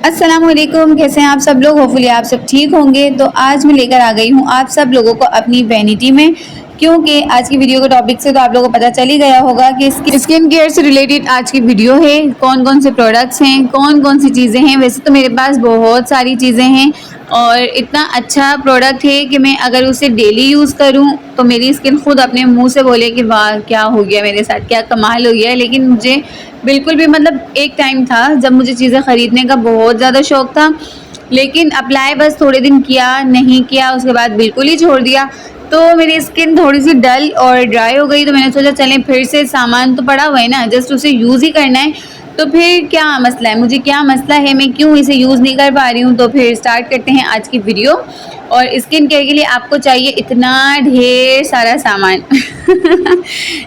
अस्सलामुअलैकुम, कैसे हैं आप सब लोग। होपफुली आप सब ठीक होंगे। तो आज मैं लेकर आ गई हूँ आप सब लोगों को अपनी वैनिटी में, क्योंकि आज की वीडियो के टॉपिक से तो आप लोगों को पता चल ही गया होगा कि स्किन केयर से रिलेटेड आज की वीडियो है। कौन कौन से प्रोडक्ट्स हैं, कौन कौन सी चीज़ें हैं। वैसे तो मेरे पास बहुत सारी चीज़ें हैं और इतना अच्छा प्रोडक्ट है कि मैं अगर उसे डेली यूज़ करूँ तो मेरी स्किन खुद अपने मुँह से बोले कि वाह क्या हो गया मेरे साथ, क्या कमाल हो गया। लेकिन मुझे बिल्कुल भी मतलब एक टाइम था जब मुझे चीज़ें ख़रीदने का बहुत ज़्यादा शौक़ था, लेकिन अप्लाई बस थोड़े दिन किया, नहीं किया, उसके बाद बिल्कुल ही छोड़ दिया। तो मेरी स्किन थोड़ी सी डल और ड्राई हो गई। तो मैंने सोचा चलें फिर से, सामान तो पड़ा हुआ है ना, जस्ट उसे यूज़ ही करना है। तो फिर क्या मसला है, मुझे क्या मसला है, मैं क्यों इसे यूज़ नहीं कर पा रही हूँ। तो फिर स्टार्ट करते हैं आज की वीडियो। और स्किन केयर के लिए आपको चाहिए इतना ढेर सारा सामान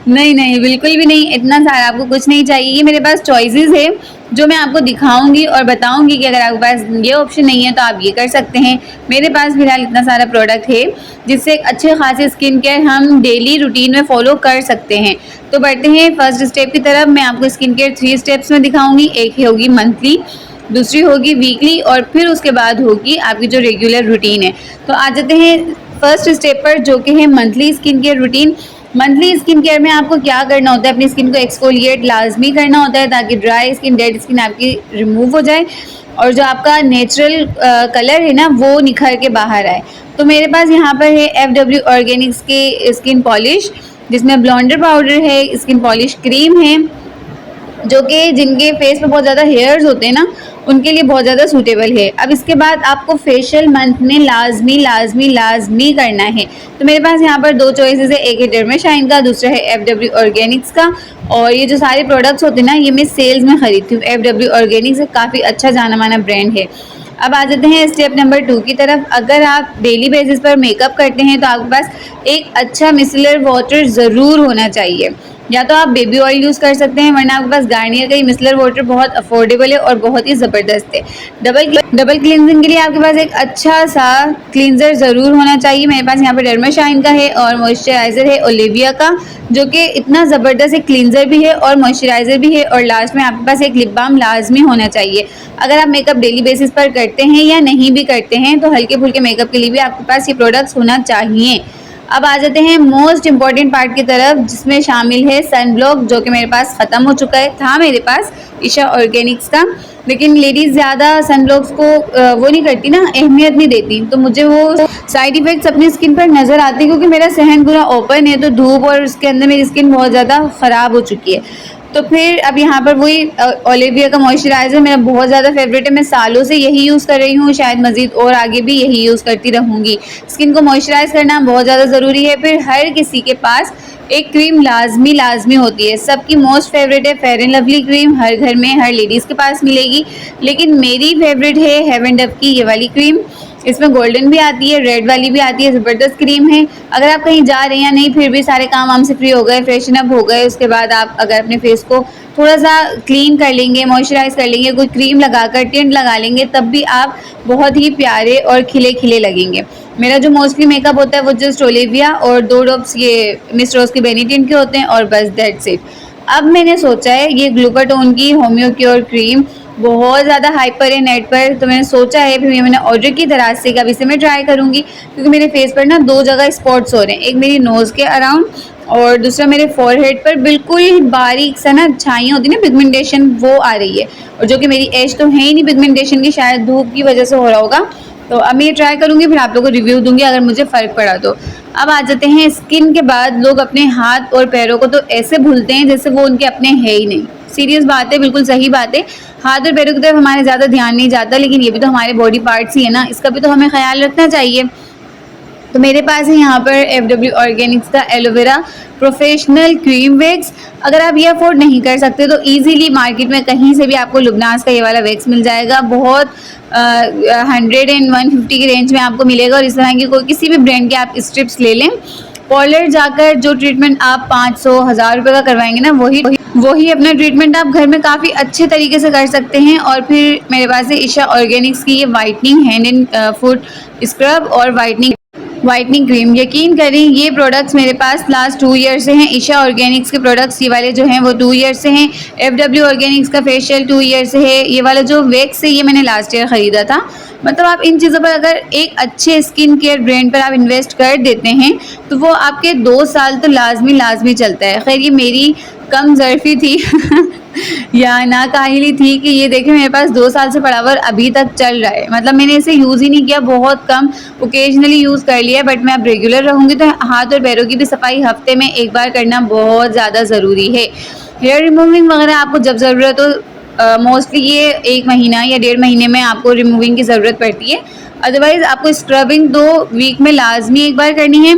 नहीं नहीं, बिल्कुल भी नहीं, इतना सारा आपको कुछ नहीं चाहिए। ये मेरे पास चॉइसेस है जो मैं आपको दिखाऊंगी और बताऊंगी कि अगर आपके पास ये ऑप्शन नहीं है तो आप ये कर सकते हैं। मेरे पास फिलहाल इतना सारा प्रोडक्ट है जिससे एक अच्छे खासे स्किन केयर हम डेली रूटीन में फॉलो कर सकते हैं। तो बढ़ते हैं फर्स्ट स्टेप की तरफ। मैं आपको स्किन केयर 3 स्टेप्स में दिखाऊंगी। एक होगी मंथली, दूसरी होगी वीकली और फिर उसके बाद होगी आपकी जो रेगुलर रूटीन है। तो आ जाते हैं फर्स्ट स्टेप पर, जो कि है monthly skin care routine. Monthly skin care में आपको क्या करना होता है, अपनी स्किन को एक्सफोलिएट लाजमी करना होता है ताकि ड्राई स्किन, डेड स्किन आपकी रिमूव हो जाए और जो आपका नेचुरल कलर है ना वो निखर के बाहर आए। तो मेरे पास यहाँ पर है FW ऑर्गेनिक्स के स्किन पॉलिश, जिसमें ब्लॉन्डर पाउडर है, स्किन पॉलिश क्रीम है, जो कि जिनके फेस पे बहुत ज़्यादा हेयर्स होते हैं ना उनके लिए बहुत ज़्यादा सूटेबल है। अब इसके बाद आपको फेशियल मंथ में लाजमी लाजमी लाजमी करना है। तो मेरे पास यहाँ पर 2 चॉइसेस है, एक है डर्माशाइन का, दूसरा है FW ऑर्गेनिक्स का। और ये जो सारे प्रोडक्ट्स होते हैं ना ये मैं सेल्स में ख़रीदती हूँ। FW ऑर्गेनिक्स काफ़ी अच्छा जाना माना ब्रांड है। अब आ जाते हैं स्टेप नंबर 2 की तरफ। अगर आप डेली बेसिस पर मेकअप करते हैं तो आपके पास एक अच्छा मिसलर वाटर ज़रूर होना चाहिए। या तो आप बेबी ऑयल यूज़ कर सकते हैं, वरना आपके पास गार्नियर का ही मिसलर वाटर बहुत अफोर्डेबल है और बहुत ही ज़बरदस्त है। डबल क्लींजिंग के लिए आपके पास एक अच्छा सा क्लींजर ज़रूर होना चाहिए। मेरे पास यहाँ पर डर्माशाइन का है और मॉइस्चराइज़र है ओलिविया का, जो कि इतना ज़बरदस्त एक क्लींजर भी है और मॉइस्चराइज़र भी है। और लास्ट में आपके पास एक लिप बाम लाजमी होना चाहिए। अगर आप मेकअप डेली बेसिस पर करते हैं या नहीं भी करते हैं तो हल्के फुल्के मेकअप के लिए भी आपके पास ये प्रोडक्ट्स होना चाहिए। अब आ जाते हैं मोस्ट इम्पॉर्टेंट पार्ट की तरफ, जिसमें शामिल है सन ब्लॉक, जो कि मेरे पास ख़त्म हो चुका है। था मेरे पास ईशा ऑर्गेनिक्स का, लेकिन लेडीज़ ज़्यादा सन ब्लॉक्स को वो नहीं करती ना, अहमियत नहीं देती। तो मुझे वो साइड इफ़ेक्ट्स अपनी स्किन पर नज़र आते हैं, क्योंकि मेरा सहन पूरा ओपन है तो धूप और उसके अंदर मेरी स्किन बहुत ज़्यादा ख़राब हो चुकी है। तो फिर अब यहाँ पर वही ओलिविया का मॉइस्चराइज़र मेरा बहुत ज़्यादा फेवरेट है। मैं सालों से यही यूज़ कर रही हूँ, शायद मज़ीद और आगे भी यही यूज़ करती रहूँगी। स्किन को मॉइस्चराइज़ करना बहुत ज़्यादा ज़रूरी है। फिर हर किसी के पास एक क्रीम लाजमी लाजमी होती है। सबकी मोस्ट फेवरेट है फेयर एंड लवली क्रीम, हर घर में हर लेडीज़ के पास मिलेगी। लेकिन मेरी फेवरेट है हेवन डव की ये वाली क्रीम। इसमें गोल्डन भी आती है, रेड वाली भी आती है, ज़बरदस्त क्रीम है। अगर आप कहीं जा रहे हैं या नहीं, फिर भी सारे काम वाम से फ्री हो गए, फ्रेशन अप हो गए, उसके बाद आप अगर अपने फेस को थोड़ा सा क्लीन कर लेंगे, मॉइस्चराइज़ कर लेंगे, कोई क्रीम लगाकर टिंट लगा लेंगे, तब भी आप बहुत ही प्यारे और खिले खिले लगेंगे। मेरा जो मोस्टली मेकअप होता है वो जस्ट ओलिविया और 2 ड्रॉप्स ये मिस रोज़ के बेनीटिन के होते हैं और बस दैट्स इट। अब मैंने सोचा है ये ग्लूकाटोन की होम्यो क्योर क्रीम बहुत ज़्यादा हाइपर है नेट पर, तो मैंने सोचा है, फिर मैंने ऑर्डर की तरह से अब इसे मैं ट्राई करूँगी। क्योंकि मेरे फेस पर ना 2 जगह स्पॉट्स हो रहे हैं, एक मेरी नोज़ के अराउंड और दूसरा मेरे फॉरहेड पर बिल्कुल बारीक सा ना छाइयाँ होती है ना, पिगमेंटेशन, वो आ रही है। और जो कि मेरी एज तो है ही नहीं पिगमेंटेशन की, शायद धूप की वजह से हो रहा होगा। तो अब मैं ये ट्राई करूँगी, फिर आप लोगों को रिव्यू दूँगी अगर मुझे फ़र्क पड़ा तो। अब आ जाते हैं स्किन के बाद। लोग अपने हाथ और पैरों को तो ऐसे भूलते हैं जैसे वो उनके अपने है ही नहीं। सीरियस बात है, बिल्कुल सही बात है। हाथ और पैरों की तरफ हमारे ज़्यादा ध्यान नहीं जाता, लेकिन ये भी तो हमारे बॉडी पार्ट्स ही है ना, इसका भी तो हमें ख्याल रखना चाहिए। तो मेरे पास है यहाँ पर FW ऑर्गेनिक्स का एलोवेरा प्रोफेशनल क्रीम वैक्स। अगर आप ये अफोर्ड नहीं कर सकते तो इजीली मार्केट में कहीं से भी आपको लुबनास का ये वाला वैक्स मिल जाएगा। बहुत 100 एंड 150 की रेंज में आपको मिलेगा। और इस तरह की कोई किसी भी ब्रांड के आप स्ट्रिप्स ले लें, पार्लर जाकर जो ट्रीटमेंट आप 500-1000 रुपये का करवाएंगे ना, वही अपना ट्रीटमेंट आप घर में काफ़ी अच्छे तरीके से कर सकते हैं। और फिर मेरे पास है ईशा ऑर्गेनिक्स की ये whitening hand and foot scrub और वाइटनिंग वाइटनिंग क्रीम। यकीन करें ये प्रोडक्ट्स मेरे पास लास्ट 2 ईयर से हैं। ईशा ऑर्गेनिक्स के प्रोडक्ट्स ये वाले जो हैं वो 2 ईयर से हैं। FW ऑर्गेनिक्स का फेशियल 2 ईयर से है। ये वाला जो वैक्स है ये मैंने लास्ट ईयर ख़रीदा था। मतलब आप इन चीज़ों पर अगर एक अच्छे स्किन केयर ब्रांड पर आप इन्वेस्ट कर देते हैं तो वो आपके 2 साल तो लाजमी चलता है। खैर ये मेरी कम ज़र्फ़ी थी या नाकाहिली थी कि ये देखें मेरे पास 2 साल से पड़ा हुआ और अभी तक चल रहा है। मतलब मैंने इसे यूज़ ही नहीं किया, बहुत कम ओकेजनली यूज़ कर लिया, बट मैं अब रेगुलर रहूँगी तो हाथ और पैरों की भी सफाई हफ्ते में एक बार करना बहुत ज़्यादा ज़रूरी है। हेयर रिमूविंग वगैरह आपको जब ज़रूरत हो, मोस्टली ये 1 महीना या 1.5 महीने में आपको रिमूविंग की ज़रूरत पड़ती है। अदरवाइज़ आपको स्क्रबिंग 2 वीक में लाजमी एक बार करनी है।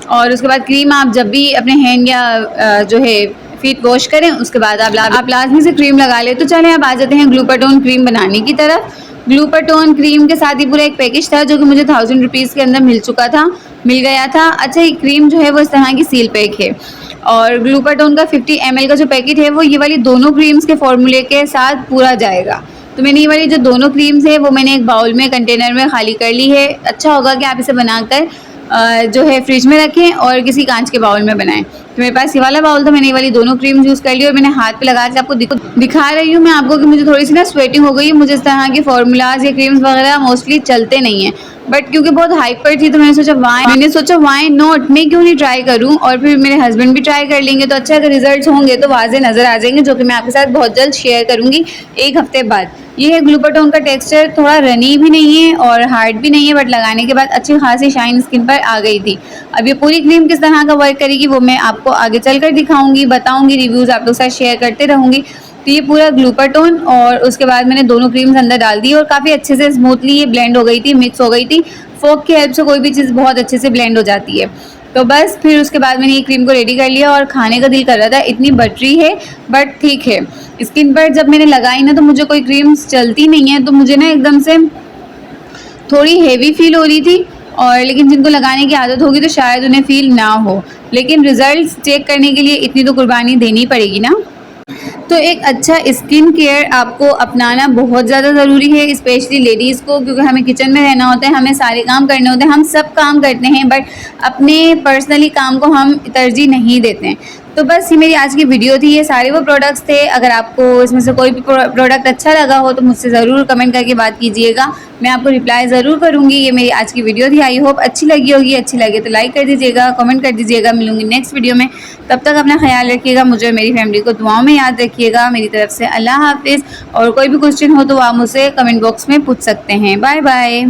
और उसके बाद क्रीम आप जब भी अपने हैंड या जो है फीट वॉश करें उसके बाद आप लाजमी से क्रीम लगा ले। तो चलें अब आ जाते हैं ग्लूटाथोन क्रीम बनाने की तरफ। ग्लूटाथोन क्रीम के साथ ही पूरा एक पैकेज था जो कि मुझे 1000 रुपीज़ के अंदर मिल गया था। अच्छा ये क्रीम जो है वो इस तरह की सील पैक है और ग्लूटाथोन का 50 ml का जो पैकेट है वो ये वाली दोनों क्रीम्स के फॉर्मूले के साथ पूरा जाएगा। तो मैंने ये वाली जो दोनों क्रीम्स है वो मैंने एक बाउल में कंटेनर में खाली कर ली है। अच्छा होगा कि आप इसे बनाकर जो है फ्रिज में रखें और किसी कांच के बाउल में बनाएं। तो मेरे पास ये वाला बाउल था, मैंने ये वाली दोनों क्रीम यूज़ कर ली और मैंने हाथ पे लगा के आपको दिखा रही हूँ मैं आपको कि मुझे थोड़ी सी ना स्वेटिंग हो गई है। मुझे इस तरह के फार्मूलाज या क्रीम्स वगैरह मोस्टली चलते नहीं हैं, बट क्योंकि बहुत हाइपर थी तो मैंने सोचा वाई नॉट, मैं क्यों नहीं ट्राई करूँ। और फिर मेरे हस्बैंड भी ट्राई कर लेंगे तो अच्छा अगर रिजल्ट होंगे तो वाज़े नज़र आ जाएंगे, जो कि मैं आपके साथ बहुत जल्द शेयर करूँगी 1 हफ्ते बाद। ये है ग्लूटाथोन का टेक्सचर, थोड़ा रनी भी नहीं है और हार्ड भी नहीं है, बट लगाने के बाद अच्छी खासी शाइन स्किन पर आ गई थी। अब ये पूरी क्रीम किस तरह का वर्क करेगी वो मैं आपको आगे चलकर दिखाऊंगी, बताऊंगी, रिव्यूज़ आप लोग साथ शेयर करते रहूँगी। तो ये पूरा ग्लूटाथोन और उसके बाद मैंने दोनों क्रीम्स अंदर डाल दी और काफ़ी अच्छे से स्मूथली ये ब्लेंड हो गई थी, मिक्स हो गई थी। फोक की हेल्प से कोई भी चीज़ बहुत अच्छे से ब्लेंड हो जाती है। तो बस फिर उसके बाद मैंने ये क्रीम को रेडी कर लिया और खाने का दिल कर रहा था, इतनी बटरी है बट ठीक है। स्किन पर जब मैंने लगाई ना तो मुझे कोई क्रीम्स चलती नहीं है, तो मुझे ना एकदम से थोड़ी हेवी फील हो रही थी। और लेकिन जिनको लगाने की आदत होगी तो शायद उन्हें फील ना हो, लेकिन रिजल्ट्स चेक करने के लिए इतनी तो कुर्बानी देनी पड़ेगी ना। तो एक अच्छा स्किन केयर आपको अपनाना बहुत ज़्यादा ज़रूरी है, स्पेशली लेडीज़ को, क्योंकि हमें किचन में रहना होता है, हमें सारे काम करने होते हैं। हम सब काम करते हैं बट अपने पर्सनली काम को हम तरजीह नहीं देते हैं। तो बस ये मेरी आज की वीडियो थी, ये सारे वो प्रोडक्ट्स थे। अगर आपको इसमें से कोई भी प्रोडक्ट अच्छा लगा हो तो मुझसे ज़रूर कमेंट करके बात कीजिएगा, मैं आपको रिप्लाई ज़रूर करूँगी। ये मेरी आज की वीडियो थी, आई होप अच्छी लगी होगी। अच्छी लगे तो लाइक कर दीजिएगा, कमेंट कर दीजिएगा। मिलूंगी नेक्स्ट वीडियो में, तब तक अपना ख्याल रखिएगा, मुझे और मेरी फैमिली को दुआओं में याद रखिएगा। मेरी तरफ से अल्लाह हाफिज़। और कोई भी क्वेश्चन हो तो आप मुझसे कमेंट बॉक्स में पूछ सकते हैं। Bye bye.